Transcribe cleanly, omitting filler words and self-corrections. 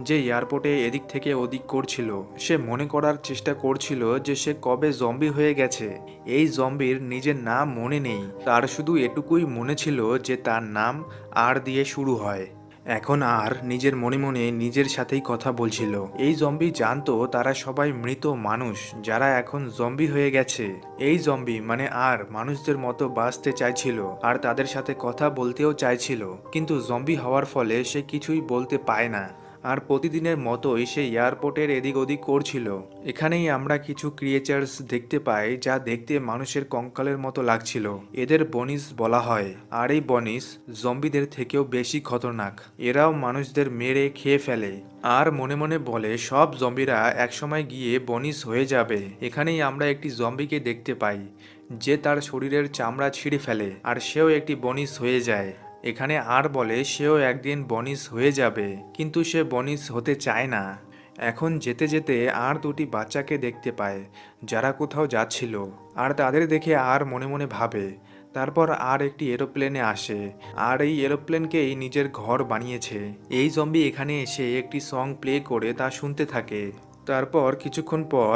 যে এয়ারপোর্টে এদিক থেকে ওদিক করছিল। সে মনে করার চেষ্টা করছিল যে সে কবে জম্বি হয়ে গেছে। এই জম্বির নিজের নাম মনে নেই, তার শুধু এটুকুই মনে ছিল যে তার নাম আর দিয়ে শুরু হয়। এখন আর নিজের মনে মনে নিজের সাথেই কথা বলছিল। এই জম্বি জানতো তারা সবাই মৃত মানুষ যারা এখন জম্বি হয়ে গেছে। এই জম্বি মানে আর মানুষদের মতো বাঁচতে চাইছিল আর তাদের সাথে কথা বলতেও চাইছিল, কিন্তু জম্বি হওয়ার ফলে সে কিছুই বলতে পায় না। আর প্রতিদিনের মতোই সে এয়ারপোর্টের এদিক ওদিক করছিল। এখানেই আমরা কিছু ক্রিয়েচার্স দেখতে পাই যা দেখতে মানুষের কঙ্কালের মতো লাগছিল। এদের বনিস বলা হয়, আর এই বনিস জম্বিদের থেকেও বেশি খতরনাক। এরাও মানুষদের মেরে খেয়ে ফেলে আর মনে মনে বলে সব জম্বিরা একসময় গিয়ে বনিস হয়ে যাবে। এখানেই আমরা একটি জম্বিকে দেখতে পাই যে তার শরীরের চামড়া ছিঁড়ে ফেলে আর সেও একটি বনিস হয়ে যায়। এখানে আর বলে সেও একদিন বনিস হয়ে যাবে, কিন্তু সে বনিস হতে চায় না। এখন যেতে যেতে আর দুটি বাচ্চাকে দেখতে পায় যারা কোথাও যাচ্ছিল, আর তাদের দেখে আর মনে মনে ভাবে। তারপর আর একটি এরোপ্লেনে আসে, আর এই এরোপ্লেনকেই নিজের ঘর বানিয়েছে। এই জম্বি এখানে এসে একটি সং প্লে করে তা শুনতে থাকে। তারপর কিছুক্ষণ পর